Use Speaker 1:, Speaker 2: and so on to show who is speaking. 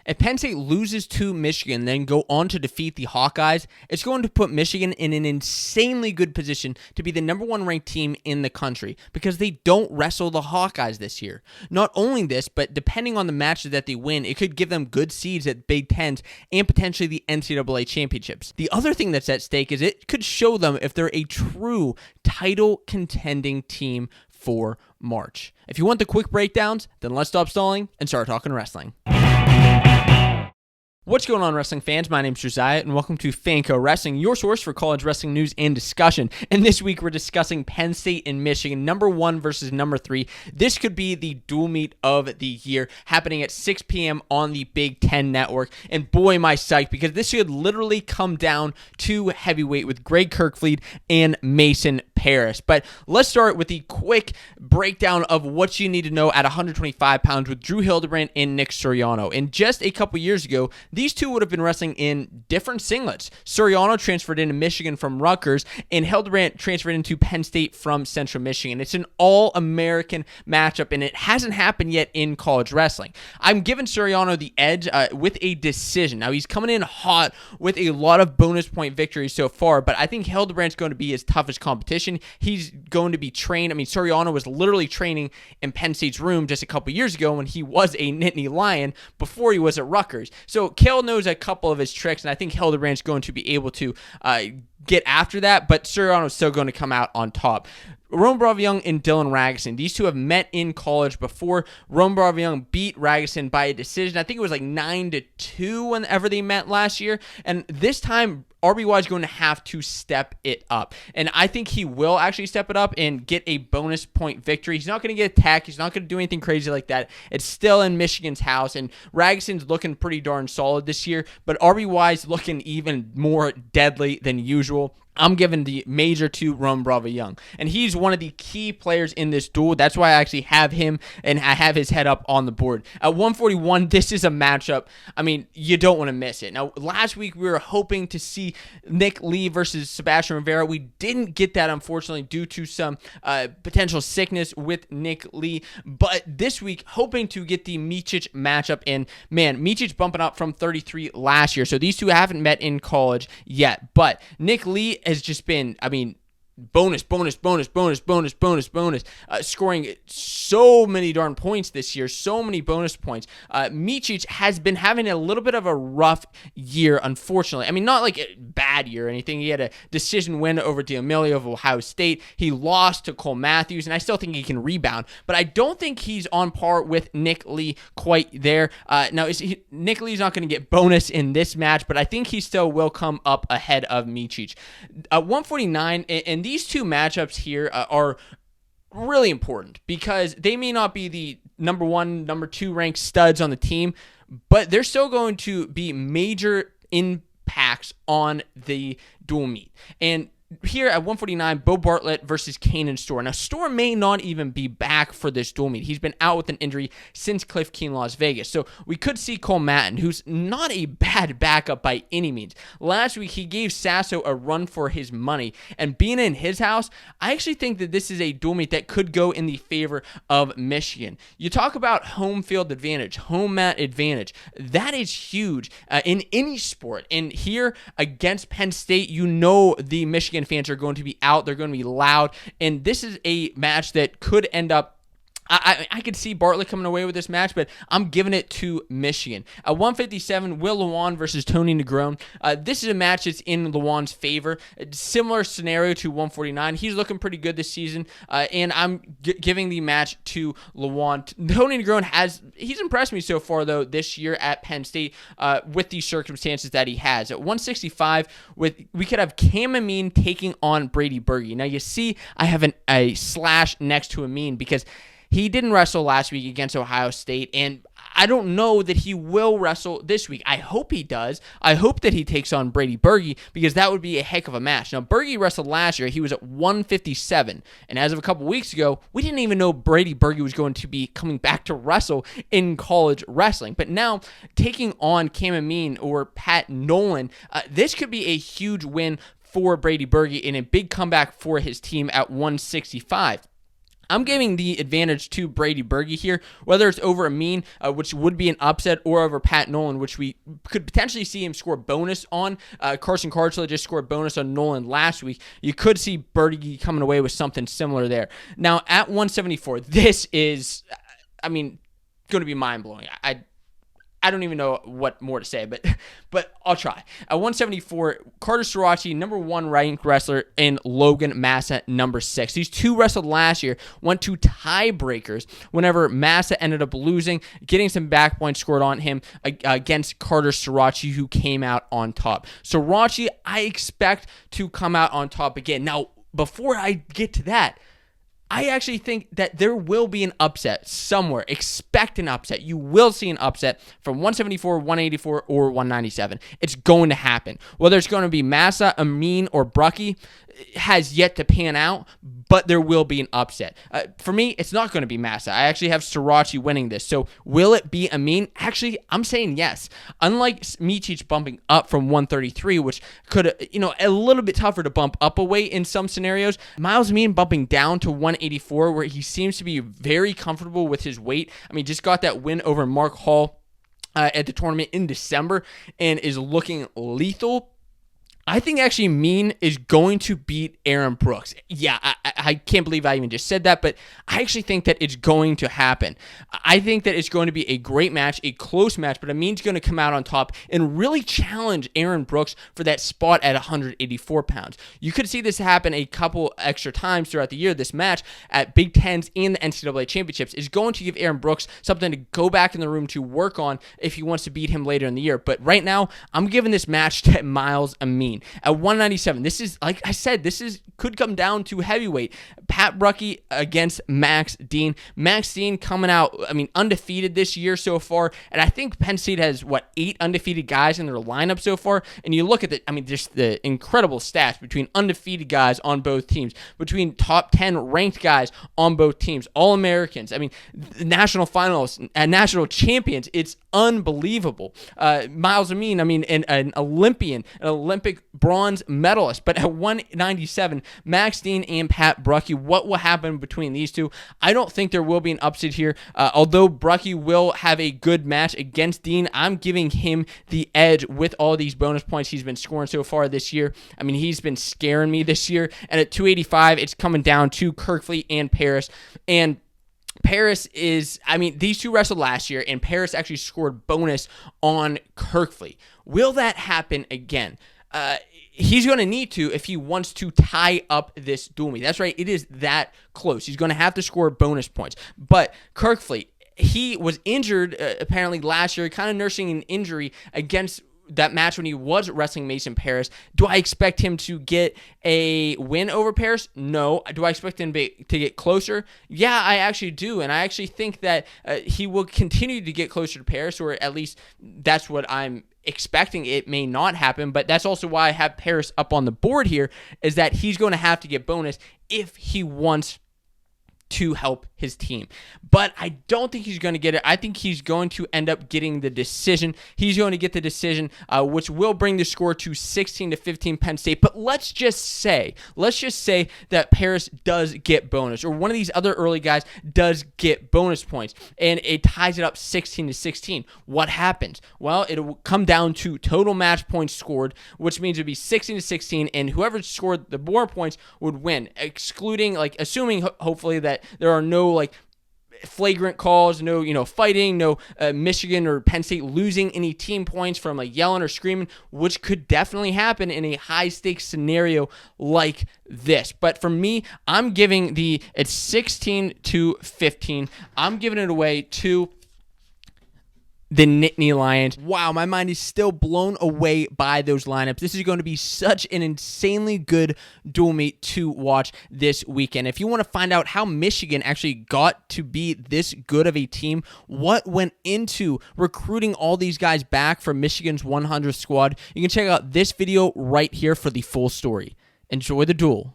Speaker 1: If Penn State loses to Michigan, then go on to defeat the Hawkeyes, it's going to put Michigan in an insanely good position to be the number one ranked team in the country because they don't wrestle the Hawkeyes this year. Not only this, but depending on the matches that they win, it could give them good seeds at Big Tens and potentially the NCAA championships. The other thing that's at stake is it could show them if they're a true title contending team for March. If you want the quick breakdowns, then let's stop stalling and start talking wrestling. What's going on, wrestling fans? My name's Josiah, and welcome to Fanco Wrestling, your source for college wrestling news and discussion. And this week, we're discussing Penn State and Michigan, number 1 versus number 3. This could be the dual meet of the year, happening at 6 p.m. on the Big Ten Network. And boy, am I psyched, because this should literally come down to heavyweight with Greg Kirkfleet and Mason Paris. But let's start with the quick breakdown of what you need to know at 125 pounds with Drew Hildebrandt and Nick Suriano. And just a couple years ago, these two would have been wrestling in different singlets. Suriano transferred into Michigan from Rutgers, and Hildebrandt transferred into Penn State from Central Michigan. It's an all-American matchup, and it hasn't happened yet in college wrestling. I'm giving Suriano the edge with a decision. Now, he's coming in hot with a lot of bonus point victories so far, but I think Hildebrandt's going to be his toughest competition. He's going to be trained. I mean, Suriano was literally training in Penn State's room just a couple years ago when he was a Nittany Lion before he was at Rutgers. So Kale knows a couple of his tricks, and I think Hildebrandt's going to be able to get after that, but Suriano's still going to come out on top. Rome Bravo-Young and Dylan Ragusin. These two have met in college before. Rome Bravo-Young beat Ragusin by a decision. I think it was like 9-2 whenever they met last year. And this time, RBY is going to have to step it up. And I think he will actually step it up and get a bonus point victory. He's not going to get attacked. He's not going to do anything crazy like that. It's still in Michigan's house. And Ragusin's looking pretty darn solid this year. But RBY's looking even more deadly than usual. I'm giving the major to Rome Bravo-Young. And he's one of the key players in this duel. That's why I actually have him and I have his head up on the board. At 141, this is a matchup. I mean, you don't want to miss it. Now, last week we were hoping to see Nick Lee versus Sebastian Rivera. We didn't get that, unfortunately, due to some potential sickness with Nick Lee. But this week, hoping to get the Micic matchup. And man, Micic bumping up from 33 last year. So these two haven't met in college yet. But Nick Lee has just been, I mean, bonus, scoring so many darn points this year, so many bonus points. Micic has been having a little bit of a rough year, unfortunately. I mean, not like a bad year or anything. He had a decision win over D'Amelio of Ohio State. He lost to Cole Matthews, and I still think he can rebound, but I don't think he's on par with Nick Lee quite there. Now, Nick Lee's not going to get bonus in this match, but I think he still will come up ahead of Micic. 149, and these two matchups here are really important because they may not be the number 1, number 2 ranked studs on the team, but they're still going to be major impacts on the dual meet. And here at 149, Bo Bartlett versus Kanan Storr. Now, Storr may not even be back for this dual meet. He's been out with an injury since Cliff Keen, Las Vegas. So we could see Cole Mattin, who's not a bad backup by any means. Last week, he gave Sasso a run for his money. And being in his house, I actually think that this is a dual meet that could go in the favor of Michigan. You talk about home field advantage, home mat advantage. That is huge in any sport. And here against Penn State, you know the Michigan fans are going to be out. They're going to be loud. And this is a match that could end up, I could see Bartlett coming away with this match, but I'm giving it to Michigan. At 157, Will Lewan versus Tony Negron. This is a match that's in Lewan's favor. Similar scenario to 149. He's looking pretty good this season, and I'm giving the match to Lewan. Tony Negron he's impressed me so far, though, this year at Penn State with the circumstances that he has. At 165, we could have Cam Amin taking on Brady Berge. Now, you see I have a slash next to Amin because he didn't wrestle last week against Ohio State, and I don't know that he will wrestle this week. I hope he does. I hope that he takes on Brady Berge because that would be a heck of a match. Now, Berge wrestled last year. He was at 157, and as of a couple weeks ago, we didn't even know Brady Berge was going to be coming back to wrestle in college wrestling. But now, taking on Cam Amin or Pat Nolan, this could be a huge win for Brady Berge and a big comeback for his team at 165. I'm giving the advantage to Brady Berge here, whether it's over Amin, which would be an upset, or over Pat Nolan, which we could potentially see him score bonus on. Carson Carcella just scored bonus on Nolan last week. You could see Berge coming away with something similar there. Now, at 174, this is, going to be mind-blowing. I don't even know what more to say, but I'll try. At 174, Carter Sirachi, number 1 ranked wrestler, and Logan Massa, number 6. These two wrestled last year, went to tiebreakers whenever Massa ended up losing, getting some back points scored on him against Carter Sirachi, who came out on top. Sirachi, I expect to come out on top again. Now, before I get to that, I actually think that there will be an upset somewhere. Expect an upset. You will see an upset from 174, 184, or 197. It's going to happen. Whether it's going to be Massa, Amin, or Brucky has yet to pan out, but there will be an upset. For me, it's not going to be Massa. I actually have Sirachi winning this. So will it be Amin? Actually, I'm saying yes. Unlike Micic bumping up from 133, which could, a little bit tougher to bump up a weight in some scenarios, Miles Amin bumping down to 184, where he seems to be very comfortable with his weight. Just got that win over Mark Hall at the tournament in December and is looking lethal. I think actually Mean is going to beat Aaron Brooks. Yeah, I can't believe I even just said that, but I actually think that it's going to happen. I think that it's going to be a great match, a close match, but Amin's going to come out on top and really challenge Aaron Brooks for that spot at 184 pounds. You could see this happen a couple extra times throughout the year. This match at Big Tens and the NCAA Championships is going to give Aaron Brooks something to go back in the room to work on if he wants to beat him later in the year. But right now, I'm giving this match to Miles Amin. At 197, this is, like I said, could come down to heavyweight. Pat Brucky against Max Dean. Max Dean coming out, undefeated this year so far, and I think Penn State has, 8 undefeated guys in their lineup so far, and you look at just the incredible stats between undefeated guys on both teams, between top 10 ranked guys on both teams, All-Americans, national finalists, and national champions. It's unbelievable. Miles Amin, an Olympian, an Olympic bronze medalist. But at 197, Max Dean and Pat Brucky, what will happen between these two? I don't think there will be an upset here. Although Brucky will have a good match against Dean, I'm giving him the edge with all these bonus points he's been scoring so far this year. He's been scaring me this year. And at 285, it's coming down to Kirkfleet and Paris. And Paris is, these two wrestled last year, and Paris actually scored bonus on Kirkfleet. Will that happen again? He's going to need to if he wants to tie up this duel meet. That's right. It is that close. He's going to have to score bonus points. But Kirkfleet, he was injured apparently last year, kind of nursing an injury against that match when he was wrestling Mason Paris. Do I expect him to get a win over Paris? No. Do I expect him to get closer? Yeah, I actually do. And I actually think that he will continue to get closer to Paris, or at least that's what I'm expecting. It may not happen, but that's also why I have Paris up on the board here, is that he's going to have to get bonus if he wants to help his team. But I don't think he's going to get it. I think he's going to end up getting the decision. He's going to get the decision, which will bring the score to 16-15 Penn State. But let's just say that Paris does get bonus, or one of these other early guys does get bonus points, and it ties it up 16-16. What happens? Well, it'll come down to total match points scored, which means it'd be 16-16, and whoever scored the more points would win, assuming hopefully that there are no flagrant calls, no fighting, no Michigan or Penn State losing any team points from yelling or screaming, which could definitely happen in a high stakes scenario like this. But for me, I'm giving it's 16-15. I'm giving it away to the Nittany Lions. Wow, my mind is still blown away by those lineups. This is going to be such an insanely good dual meet to watch this weekend. If you want to find out how Michigan actually got to be this good of a team, what went into recruiting all these guys back from Michigan's 100th squad, you can check out this video right here for the full story. Enjoy the duel.